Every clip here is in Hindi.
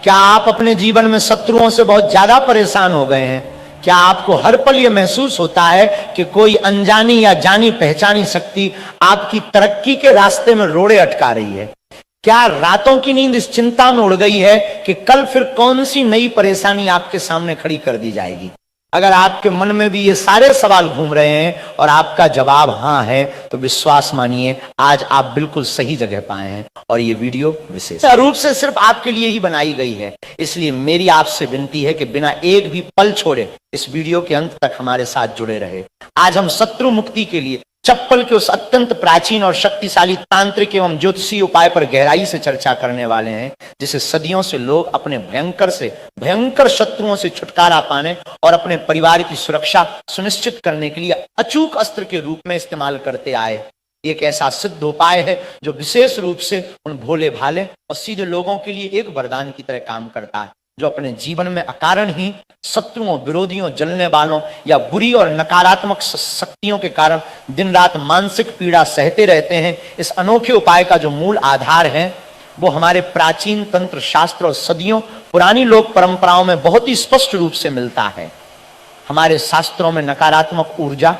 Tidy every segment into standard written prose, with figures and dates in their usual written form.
क्या आप अपने जीवन में शत्रुओं से बहुत ज्यादा परेशान हो गए हैं? क्या आपको हर पल यह महसूस होता है कि कोई अनजानी या जानी पहचानी शक्ति आपकी तरक्की के रास्ते में रोड़े अटका रही है? क्या रातों की नींद इस चिंता में उड़ गई है कि कल फिर कौन सी नई परेशानी आपके सामने खड़ी कर दी जाएगी? अगर आपके मन में भी ये सारे सवाल घूम रहे हैं और आपका जवाब हाँ है, तो विश्वास मानिए, आज आप बिल्कुल सही जगह पाए हैं और ये वीडियो विशेष रूप से सिर्फ आपके लिए ही बनाई गई है। इसलिए मेरी आपसे विनती है कि बिना एक भी पल छोड़े इस वीडियो के अंत तक हमारे साथ जुड़े रहे। आज हम शत्रु मुक्ति के लिए चप्पल के उस अत्यंत प्राचीन और शक्तिशाली तांत्रिक एवं ज्योतिषीय उपाय पर गहराई से चर्चा करने वाले हैं, जिसे सदियों से लोग अपने भयंकर शत्रुओं से छुटकारा पाने और अपने परिवार की सुरक्षा सुनिश्चित करने के लिए अचूक अस्त्र के रूप में इस्तेमाल करते आए। एक ऐसा सिद्ध उपाय है जो विशेष रूप से उन भोले भाले और सीधे लोगों के लिए एक वरदान की तरह काम करता है, जो अपने जीवन में अकारण ही शत्रुओं, विरोधियों, जलने वालों या बुरी और नकारात्मक शक्तियों के कारण दिन रात मानसिक पीड़ा सहते रहते हैं। इस अनोखे उपाय का जो मूल आधार है वो हमारे प्राचीन तंत्र शास्त्र और सदियों पुरानी लोक परंपराओं में बहुत ही स्पष्ट रूप से मिलता है। हमारे शास्त्रों में नकारात्मक ऊर्जा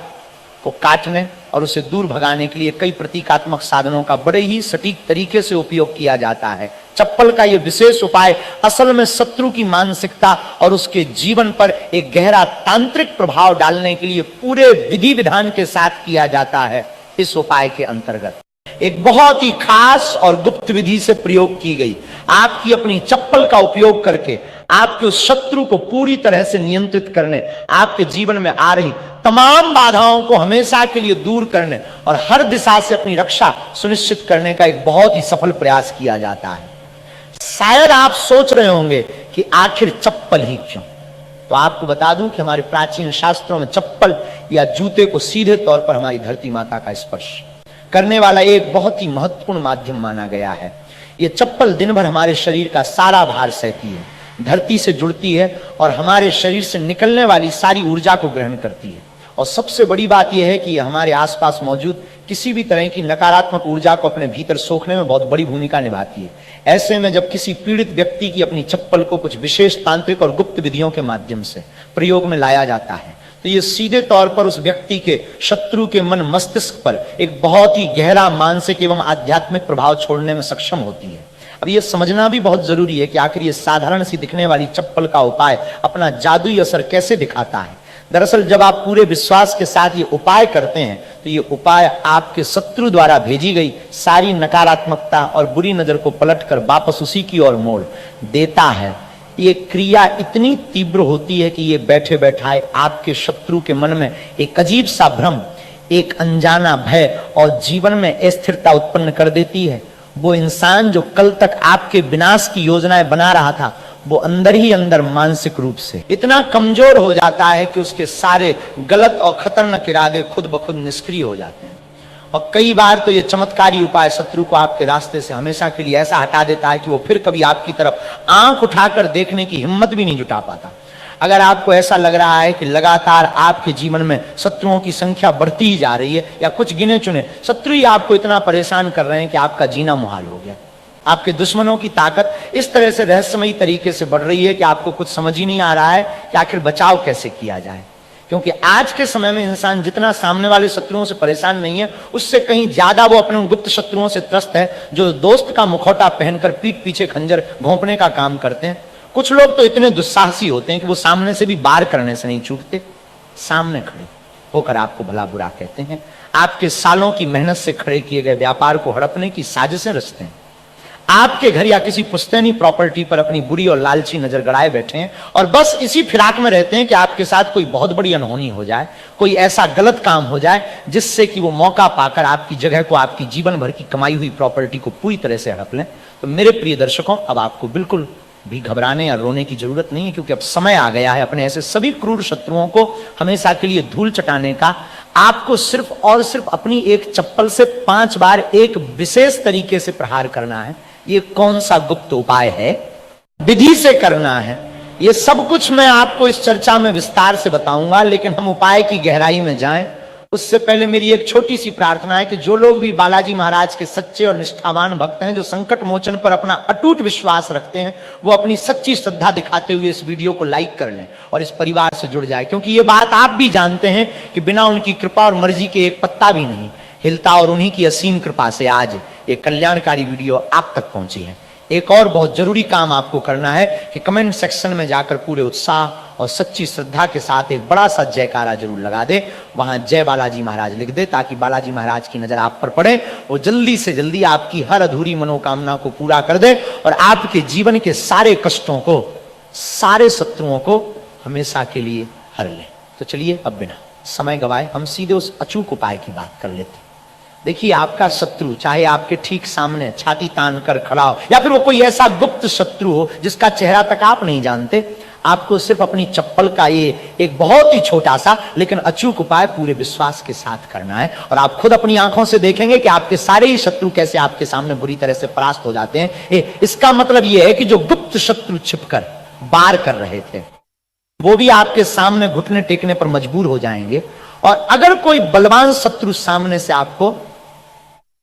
को काटने और उसे दूर भगाने के लिए कई प्रतीकात्मक साधनों का बड़े ही सटीक तरीके से उपयोग किया जाता है। चप्पल का यह विशेष उपाय असल में शत्रु की मानसिकता और उसके जीवन पर एक गहरा तांत्रिक प्रभाव डालने के लिए पूरे विधि विधान के साथ किया जाता है। इस उपाय के अंतर्गत एक बहुत ही खास और गुप्त विधि से प्रयोग की गई आपकी अपनी चप्पल का उपयोग करके आपके उस शत्रु को पूरी तरह से नियंत्रित करने, आपके जीवन में आ रही तमाम बाधाओं को हमेशा के लिए दूर करने और हर दिशा से अपनी रक्षा सुनिश्चित करने का एक बहुत ही सफल प्रयास किया जाता है। शायद आप सोच रहे होंगे कि आखिर चप्पल ही क्यों? तो आपको बता दूं कि हमारे प्राचीन शास्त्रों में चप्पल या जूते को सीधे तौर पर हमारी धरती माता का स्पर्श करने वाला एक बहुत ही महत्वपूर्ण माध्यम माना गया है। यह चप्पल दिन भर हमारे शरीर का सारा भार सहती है, धरती से जुड़ती है और हमारे शरीर से निकलने वाली सारी ऊर्जा को ग्रहण करती है। और सबसे बड़ी बात यह है कि यह हमारे आसपास मौजूद किसी भी तरह की नकारात्मक ऊर्जा को अपने भीतर सोखने में बहुत बड़ी भूमिका निभाती है। ऐसे में जब किसी पीड़ित व्यक्ति की अपनी चप्पल को कुछ विशेष तांत्रिक और गुप्त विधियों के माध्यम से प्रयोग में लाया जाता है, तो ये सीधे तौर पर उस व्यक्ति के शत्रु के मन मस्तिष्क पर एक बहुत ही गहरा मानसिक एवं आध्यात्मिक प्रभाव छोड़ने में सक्षम होती है। अब ये समझना भी बहुत जरूरी है कि आखिर ये साधारण सी दिखने वाली चप्पल का उपाय अपना जादुई असर कैसे दिखाता है। दरअसल जब आप पूरे विश्वास के साथ ये उपाय करते हैं, तो ये उपाय आपके शत्रु द्वारा भेजी गई सारी नकारात्मकता और बुरी नजर को पलटकर वापस उसी की ओर मोड़ देता है। ये क्रिया इतनी तीव्र होती है कि ये बैठे बैठाए आपके शत्रु के मन में एक अजीब सा भ्रम, एक अनजाना भय और जीवन में अस्थिरता उत्पन्न कर देती है। वो इंसान जो कल तक आपके विनाश की योजनाएं बना रहा था, वो अंदर ही अंदर मानसिक रूप से इतना कमजोर हो जाता है कि उसके सारे गलत और खतरनाक इरादे खुद ब खुद निष्क्रिय हो जाते हैं। और कई बार तो ये चमत्कारी उपाय शत्रु को आपके रास्ते से हमेशा के लिए ऐसा हटा देता है कि वो फिर कभी आपकी तरफ आंख उठाकर देखने की हिम्मत भी नहीं जुटा पाता। अगर आपको ऐसा लग रहा है कि लगातार आपके जीवन में शत्रुओं की संख्या बढ़ती ही जा रही है या कुछ गिने चुने शत्रु ही आपको इतना परेशान कर रहे हैं कि आपका जीना मुहाल हो गया, आपके दुश्मनों की ताकत इस तरह से रहस्यमयी तरीके से बढ़ रही है कि आपको कुछ समझ ही नहीं आ रहा है कि आखिर बचाव कैसे किया जाए। क्योंकि आज के समय में इंसान जितना सामने वाले शत्रुओं से परेशान नहीं है, उससे कहीं ज्यादा वो अपने गुप्त शत्रुओं से त्रस्त है, जो दोस्त का मुखौटा पहनकर पीठ पीछे खंजर घोंपने का काम करते हैं। कुछ लोग तो इतने दुस्साहसी होते हैं कि वो सामने से भी वार करने से नहीं चूकते, सामने खड़े होकर आपको भला बुरा कहते हैं, आपके सालों की मेहनत से खड़े किए गए व्यापार को हड़पने की साजिशें रचते हैं, आपके घर या किसी पुश्तैनी प्रॉपर्टी पर अपनी बुरी और लालची नजर गड़ाए बैठे हैं और बस इसी फिराक में रहते हैं कि आपके साथ कोई बहुत बड़ी अनहोनी हो जाए, कोई ऐसा गलत काम हो जाए जिससे कि वो मौका पाकर आपकी जगह को, आपकी जीवन भर की कमाई हुई प्रॉपर्टी को पूरी तरह से हड़प लें। तो मेरे प्रिय दर्शकों, अब आपको बिल्कुल भी घबराने या रोने की जरूरत नहीं है, क्योंकि अब समय आ गया है अपने ऐसे सभी क्रूर शत्रुओं को हमेशा के लिए धूल चटाने का। आपको सिर्फ और सिर्फ अपनी एक चप्पल से 5 बार एक विशेष तरीके से प्रहार करना है। ये कौन सा गुप्त उपाय है, विधि से करना है, ये सब कुछ मैं आपको इस चर्चा में विस्तार से बताऊंगा। लेकिन हम उपाय की गहराई में जाएं उससे पहले मेरी एक छोटी सी प्रार्थना है कि जो लोग भी बालाजी महाराज के सच्चे और निष्ठावान भक्त हैं, जो संकट मोचन पर अपना अटूट विश्वास रखते हैं, वो अपनी सच्ची श्रद्धा दिखाते हुए इस वीडियो को लाइक कर लें और इस परिवार से जुड़ जाए, क्योंकि ये बात आप भी जानते हैं कि बिना उनकी कृपा और मर्जी के एक पत्ता भी नहीं हिलता, और उन्हीं की असीम कृपा से आज ये कल्याणकारी वीडियो आप तक पहुंची है। एक और बहुत जरूरी काम आपको करना है कि कमेंट सेक्शन में जाकर पूरे उत्साह और सच्ची श्रद्धा के साथ एक बड़ा सा जयकारा जरूर लगा दे, वहां जय बालाजी महाराज लिख दे, ताकि बालाजी महाराज की नजर आप पर पड़े, वो जल्दी से जल्दी आपकी हर अधूरी मनोकामना को पूरा कर दे और आपके जीवन के सारे कष्टों को, सारे शत्रुओं को हमेशा के लिए हर ले। तो चलिए अब बिना समय गवाए हम सीधे उस अचूक उपाय की बात कर लेते हैं। देखिए, आपका शत्रु चाहे आपके ठीक सामने छाती तान कर खड़ा हो, या फिर वो कोई ऐसा गुप्त शत्रु हो जिसका चेहरा तक आप नहीं जानते, आपको सिर्फ अपनी चप्पल का ये एक बहुत ही छोटा सा लेकिन अचूक उपाय पूरे विश्वास के साथ करना है, और आप खुद अपनी आंखों से देखेंगे कि आपके सारे ही शत्रु कैसे आपके सामने बुरी तरह से परास्त हो जाते हैं। इसका मतलब यह है कि जो गुप्त शत्रु छिपकर वार कर रहे थे, वो भी आपके सामने घुटने टेकने पर मजबूर हो जाएंगे, और अगर कोई बलवान शत्रु सामने से आपको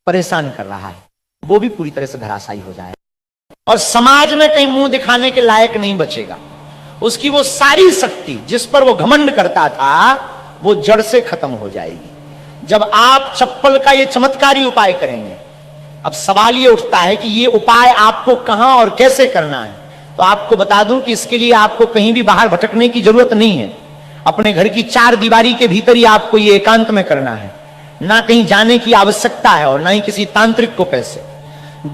परेशान कर रहा है, वो भी पूरी तरह से धराशायी हो जाए और समाज में कहीं मुंह दिखाने के लायक नहीं बचेगा। उसकी वो सारी शक्ति जिस पर वो घमंड करता था, वो जड़ से खत्म हो जाएगी जब आप चप्पल का ये चमत्कारी उपाय करेंगे। अब सवाल ये उठता है कि ये उपाय आपको कहां और कैसे करना है। तो आपको बता दूं कि इसके लिए आपको कहीं भी बाहर भटकने की जरूरत नहीं है। अपने घर की चार दीवारी के भीतर ही आपको ये एकांत में करना है। ना कहीं जाने की आवश्यकता है और ना ही किसी तांत्रिक को पैसे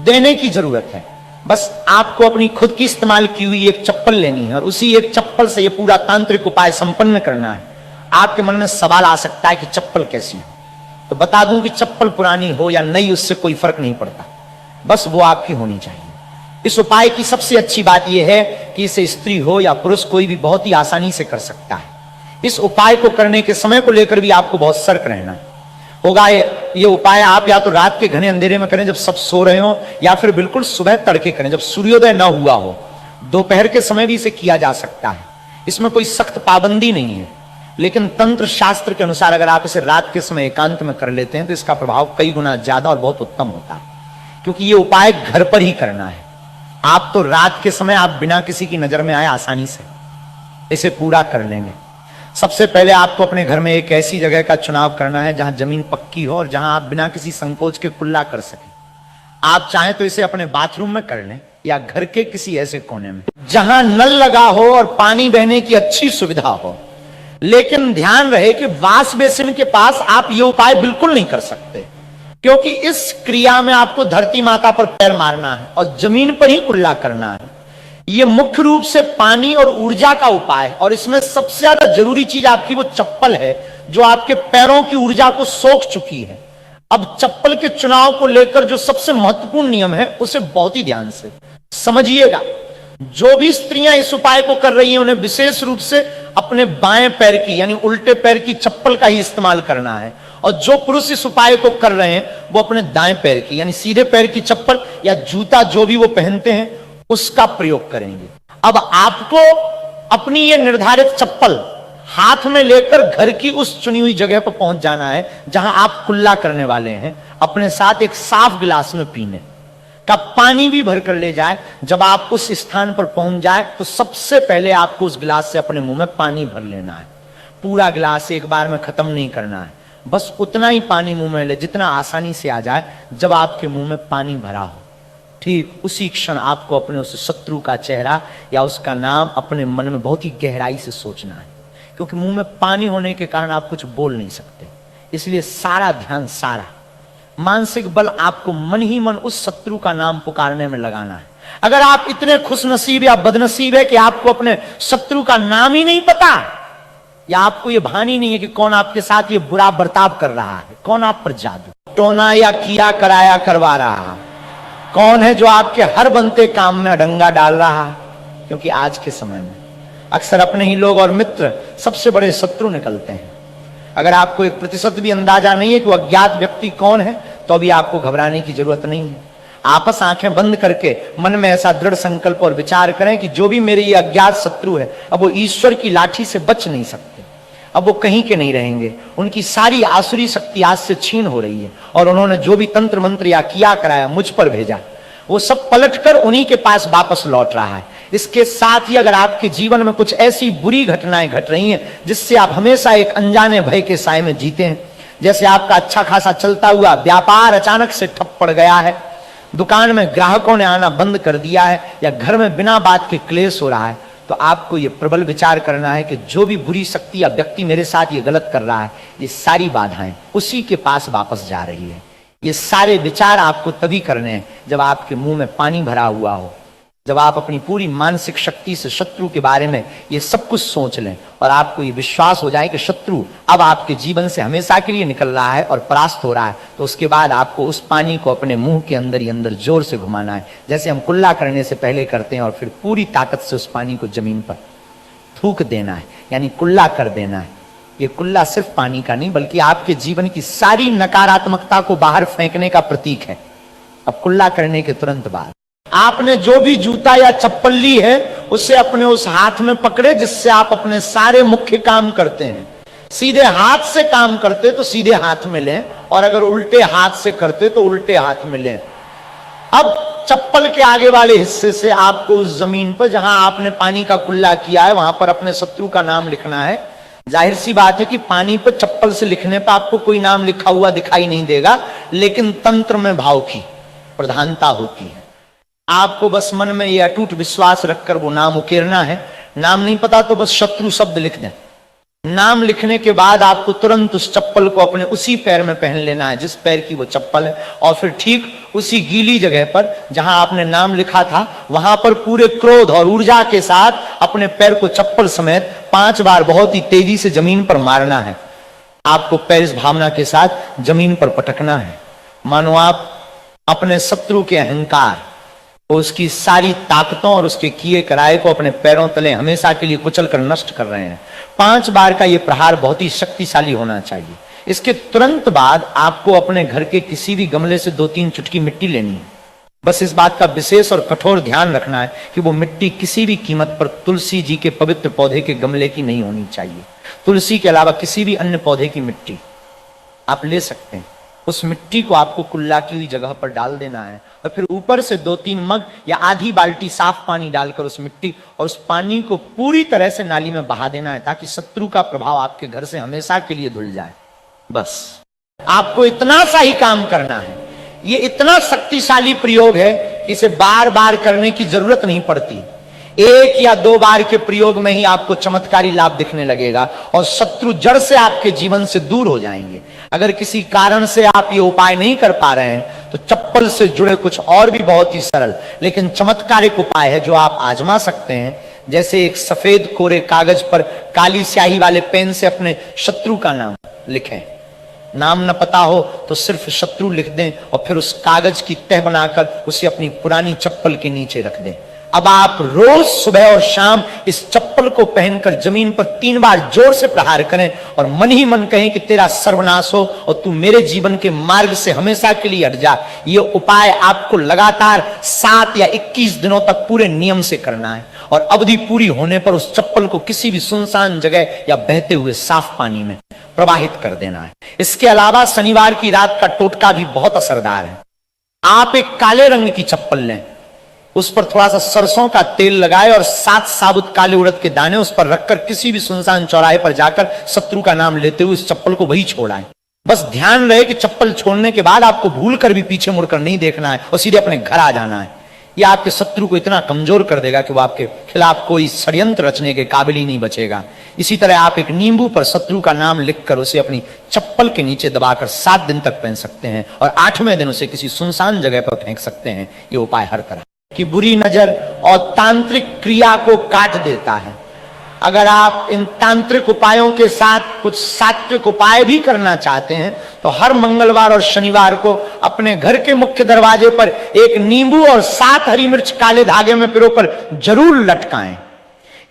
देने की जरूरत है। बस आपको अपनी खुद की इस्तेमाल की हुई एक चप्पल लेनी है और उसी एक चप्पल से ये पूरा तांत्रिक उपाय संपन्न करना है। आपके मन में सवाल आ सकता है कि चप्पल कैसी हो, तो बता दूं कि चप्पल पुरानी हो या नई, उससे कोई फर्क नहीं पड़ता, बस वो आपकी होनी चाहिए। इस उपाय की सबसे अच्छी बात यह है कि इसे स्त्री हो या पुरुष कोई भी बहुत ही आसानी से कर सकता है। इस उपाय को करने के समय को लेकर भी आपको बहुत सतर्क रहना होगा। ये उपाय आप या तो रात के घने अंधेरे में करें जब सब सो रहे हो, या फिर बिल्कुल सुबह तड़के करें जब सूर्योदय न हुआ हो। दोपहर के समय भी इसे किया जा सकता है, इसमें कोई सख्त पाबंदी नहीं है। लेकिन तंत्र शास्त्र के अनुसार अगर आप इसे रात के समय एकांत में कर लेते हैं तो इसका प्रभाव कई गुना ज्यादा और बहुत उत्तम होता है, क्योंकि ये उपाय घर पर ही करना है। आप तो रात के समय आप बिना किसी की नजर में आए आसानी से इसे पूरा कर लेंगे। सबसे पहले आपको अपने घर में एक ऐसी जगह का चुनाव करना है जहां जमीन पक्की हो और जहां आप बिना किसी संकोच के कुल्ला कर सकें। आप चाहें तो इसे अपने बाथरूम में कर लें या घर के किसी ऐसे कोने में जहां नल लगा हो और पानी बहने की अच्छी सुविधा हो। लेकिन ध्यान रहे कि वाश बेसिन के पास आप ये उपाय बिल्कुल नहीं कर सकते, क्योंकि इस क्रिया में आपको धरती माता पर पैर मारना है और जमीन पर ही कुल्ला करना है। यह मुख्य रूप से पानी और ऊर्जा का उपाय है, और इसमें सबसे ज्यादा जरूरी चीज आपकी वो चप्पल है जो आपके पैरों की ऊर्जा को सोख चुकी है। अब चप्पल के चुनाव को लेकर जो सबसे महत्वपूर्ण नियम है उसे बहुत ही ध्यान से समझिएगा। जो भी स्त्रियां इस उपाय को कर रही हैं उन्हें विशेष रूप से अपने बाएं पैर की यानी उल्टे पैर की चप्पल का ही इस्तेमाल करना है, और जो पुरुष इस उपाय को कर रहे हैं वो अपने दाएं पैर की यानी सीधे पैर की चप्पल या जूता जो भी वो पहनते हैं उसका प्रयोग करेंगे। अब आपको अपनी ये निर्धारित चप्पल हाथ में लेकर घर की उस चुनी हुई जगह पर पहुंच जाना है जहां आप कुल्ला करने वाले हैं। अपने साथ एक साफ गिलास में पीने का पानी भी भर कर ले जाए। जब आप उस स्थान पर पहुंच जाए तो सबसे पहले आपको उस गिलास से अपने मुंह में पानी भर लेना है। पूरा गिलास एक बार में खत्म नहीं करना है, बस उतना ही पानी मुंह में ले जितना आसानी से आ जाए। जब आपके मुंह में पानी भरा हो, ठीक उसी क्षण आपको अपने उस शत्रु का चेहरा या उसका नाम अपने मन में बहुत ही गहराई से सोचना है, क्योंकि मुंह में पानी होने के कारण आप कुछ बोल नहीं सकते। इसलिए सारा ध्यान, सारा मानसिक बल आपको मन ही मन उस शत्रु का नाम पुकारने में लगाना है। अगर आप इतने खुशनसीब या बदनसीब है कि आपको अपने शत्रु का नाम ही नहीं पता, या आपको ये भान ही नहीं है कि कौन आपके साथ ये बुरा बर्ताव कर रहा है, कौन आप पर जादू टोना या किया कराया करवा रहा, कौन है जो आपके हर बनते काम में अडंगा डाल रहा, क्योंकि आज के समय में अक्सर अपने ही लोग और मित्र सबसे बड़े शत्रु निकलते हैं। अगर आपको एक प्रतिशत भी अंदाजा नहीं है कि वो अज्ञात व्यक्ति कौन है, तो अभी आपको घबराने की जरूरत नहीं है। आपस आंखें बंद करके मन में ऐसा दृढ़ संकल्प और विचार करें कि जो भी मेरे ये अज्ञात शत्रु है, अब वो ईश्वर की लाठी से बच नहीं सकते। अब वो कहीं के नहीं रहेंगे। उनकी सारी आसुरी शक्ति आज से छीन हो रही है और उन्होंने जो भी तंत्र मंत्र या किया कराया मुझ पर भेजा, वो सब पलटकर उन्हीं के पास वापस लौट रहा है। इसके साथ ही अगर आपके जीवन में कुछ ऐसी बुरी घटनाएं घट रही हैं जिससे आप हमेशा एक अनजाने भय के साए में जीते हैं, जैसे आपका अच्छा खासा चलता हुआ व्यापार अचानक से ठप पड़ गया है, दुकान में ग्राहकों ने आना बंद कर दिया है, या घर में बिना बात के क्लेश हो रहा है, तो आपको ये प्रबल विचार करना है कि जो भी बुरी शक्ति या व्यक्ति मेरे साथ ये गलत कर रहा है, ये सारी बाधाएं उसी के पास वापस जा रही है। ये सारे विचार आपको तभी करने हैं जब आपके मुंह में पानी भरा हुआ हो, जब आप अपनी पूरी मानसिक शक्ति से शत्रु के बारे में ये सब कुछ सोच लें और आपको ये विश्वास हो जाए कि शत्रु अब आपके जीवन से हमेशा के लिए निकल रहा है और परास्त हो रहा है, तो उसके बाद आपको उस पानी को अपने मुंह के अंदर ही अंदर जोर से घुमाना है, जैसे हम कुल्ला करने से पहले करते हैं, और फिर पूरी ताकत से उस पानी को जमीन पर थूक देना है, यानी कुल्ला कर देना है। ये कुल्ला सिर्फ पानी का नहीं बल्कि आपके जीवन की सारी नकारात्मकता को बाहर फेंकने का प्रतीक है। अब कुल्ला करने के तुरंत बाद आपने जो भी जूता या चप्पल ली है उसे अपने उस हाथ में पकड़े जिससे आप अपने सारे मुख्य काम करते हैं। सीधे हाथ से काम करते तो सीधे हाथ में लें, और अगर उल्टे हाथ से करते तो उल्टे हाथ में लें। अब चप्पल के आगे वाले हिस्से से आपको उस जमीन पर जहां आपने पानी का कुल्ला किया है वहां पर अपने शत्रु का नाम लिखना है। जाहिर सी बात है कि पानी पर चप्पल से लिखने पर आपको कोई नाम लिखा हुआ दिखाई नहीं देगा, लेकिन तंत्र में भाव की प्रधानता होती है। आपको बस मन में यह अटूट विश्वास रखकर वो नाम उकेरना है। नाम नहीं पता तो बस शत्रु शब्द लिख दें। नाम लिखने के बाद आपको तुरंत उस चप्पल को अपने उसी पैर में पहन लेना है जिस पैर की वो चप्पल है, और फिर ठीक उसी गीली जगह पर जहां आपने नाम लिखा था वहां पर पूरे क्रोध और ऊर्जा के साथ अपने पैर को चप्पल समेत 5 बार बहुत ही तेजी से जमीन पर मारना है। आपको पैर इस भावना के साथ जमीन पर पटकना है, मानो आप अपने शत्रु के अहंकार, उसकी सारी ताकतों और उसके किए कराए को अपने पैरों तले हमेशा के लिए कुचल कर नष्ट कर रहे हैं। 5 बार का यह प्रहार बहुत ही शक्तिशाली होना चाहिए। इसके तुरंत बाद आपको अपने घर के किसी भी गमले से 2-3 चुटकी मिट्टी लेनी है। बस इस बात का विशेष और कठोर ध्यान रखना है कि वो मिट्टी किसी भी कीमत पर तुलसी जी के पवित्र पौधे के गमले की नहीं होनी चाहिए। तुलसी के अलावा किसी भी अन्य पौधे की मिट्टी आप ले सकते हैं। उस मिट्टी को आपको कुल्ला की हुई जगह पर डाल देना है, और फिर ऊपर से 2-3 मग या आधी बाल्टी साफ पानी डालकर उस मिट्टी और उस पानी को पूरी तरह से नाली में बहा देना है, ताकि शत्रु का प्रभाव आपके घर से हमेशा के लिए धुल जाए। बस आपको इतना सा ही काम करना है। ये इतना शक्तिशाली प्रयोग है कि इसे बार बार करने की जरूरत नहीं पड़ती। 1 या 2 बार के प्रयोग में ही आपको चमत्कारी लाभ दिखने लगेगा और शत्रु जड़ से आपके जीवन से दूर हो जाएंगे। अगर किसी कारण से आप ये उपाय नहीं कर पा रहे हैं तो चप्पल से जुड़े कुछ और भी बहुत ही सरल लेकिन चमत्कारिक उपाय है जो आप आजमा सकते हैं। जैसे एक सफेद कोरे कागज पर काली स्याही वाले पेन से अपने शत्रु का नाम लिखें। नाम न पता हो तो सिर्फ शत्रु लिख दें और फिर उस कागज की तह बनाकर उसे अपनी पुरानी चप्पल के नीचे रख दें। अब आप रोज सुबह और शाम इस चप्पल को पहनकर जमीन पर 3 बार जोर से प्रहार करें और मन ही मन कहें कि तेरा सर्वनाश हो और तू मेरे जीवन के मार्ग से हमेशा के लिए हट जा। ये उपाय आपको लगातार 7 या 21 दिनों तक पूरे नियम से करना है, और अवधि पूरी होने पर उस चप्पल को किसी भी सुनसान जगह या बहते हुए साफ पानी में प्रवाहित कर देना है। इसके अलावा शनिवार की रात का टोटका भी बहुत असरदार है। आप एक काले रंग की चप्पल लें, उस पर थोड़ा सा सरसों का तेल लगाए और 7 साबुत काले उड़द के दाने उस पर रखकर किसी भी सुनसान चौराहे पर जाकर शत्रु का नाम लेते हुए इस चप्पल को वही छोड़ाएं। बस ध्यान रहे कि चप्पल छोड़ने के बाद आपको भूल कर भी पीछे मुड़कर नहीं देखना है और सीधे अपने घर आ जाना है। यह आपके शत्रु को इतना कमजोर कर देगा कि वो आपके खिलाफ कोई षड्यंत्र रचने के काबिल ही नहीं बचेगा। इसी तरह आप एक नींबू पर शत्रु का नाम लिखकर उसे अपनी चप्पल के नीचे दबाकर 7 दिन तक पहन सकते हैं और 8वें दिन उसे किसी सुनसान जगह पर फेंक सकते हैं। ये उपाय हर तरह की बुरी नजर और तांत्रिक क्रिया को काट देता है। अगर आप इन तांत्रिक उपायों के साथ कुछ सात्विक उपाय भी करना चाहते हैं तो हर मंगलवार और शनिवार को अपने घर के मुख्य दरवाजे पर एक नींबू और 7 हरी मिर्च काले धागे में पिरोकर जरूर लटकाएं।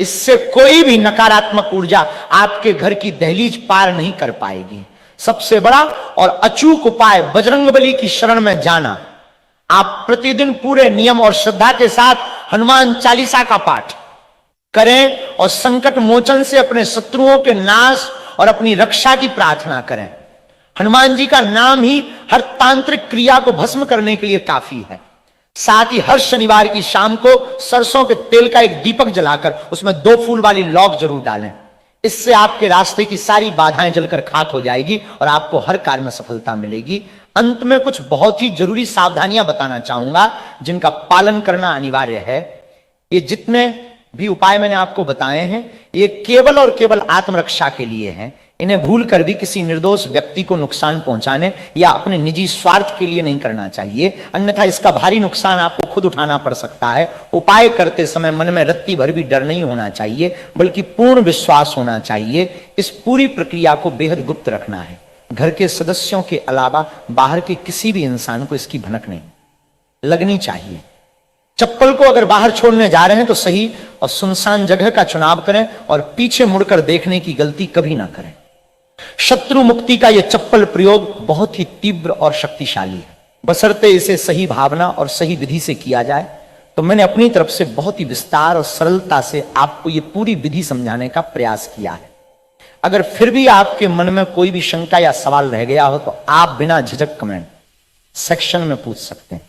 इससे कोई भी नकारात्मक ऊर्जा आपके घर की दहलीज पार नहीं कर पाएगी। सबसे बड़ा और अचूक उपाय बजरंगबली की शरण में जाना। आप प्रतिदिन पूरे नियम और श्रद्धा के साथ हनुमान चालीसा का पाठ करें और संकट मोचन से अपने शत्रुओं के नाश और अपनी रक्षा की प्रार्थना करें। हनुमान जी का नाम ही हर तांत्रिक क्रिया को भस्म करने के लिए काफी है। साथ ही हर शनिवार की शाम को सरसों के तेल का एक दीपक जलाकर उसमें 2 फूल वाली लौक जरूर डालें। इससे आपके रास्ते की सारी बाधाएं जलकर खाक हो जाएगी और आपको हर कार्य में सफलता मिलेगी। अंत में कुछ बहुत ही जरूरी सावधानियां बताना चाहूंगा जिनका पालन करना अनिवार्य है। ये जितने भी उपाय मैंने आपको बताए हैं ये केवल और केवल आत्मरक्षा के लिए हैं। इन्हें भूल कर भी किसी निर्दोष व्यक्ति को नुकसान पहुंचाने या अपने निजी स्वार्थ के लिए नहीं करना चाहिए, अन्यथा इसका भारी नुकसान आपको खुद उठाना पड़ सकता है। उपाय करते समय मन में रत्ती भर भी डर नहीं होना चाहिए, बल्कि पूर्ण विश्वास होना चाहिए। इस पूरी प्रक्रिया को बेहद गुप्त रखना है। घर के सदस्यों के अलावा बाहर के किसी भी इंसान को इसकी भनक नहीं लगनी चाहिए। चप्पल को अगर बाहर छोड़ने जा रहे हैं तो सही और सुनसान जगह का चुनाव करें और पीछे मुड़कर देखने की गलती कभी ना करें। शत्रु मुक्ति का यह चप्पल प्रयोग बहुत ही तीव्र और शक्तिशाली है, बशर्ते इसे सही भावना और सही विधि से किया जाए। तो मैंने अपनी तरफ से बहुत ही विस्तार और सरलता से आपको यह पूरी विधि समझाने का प्रयास किया है। अगर फिर भी आपके मन में कोई भी शंका या सवाल रह गया हो तो आप बिना झिझक कमेंट सेक्शन में पूछ सकते हैं।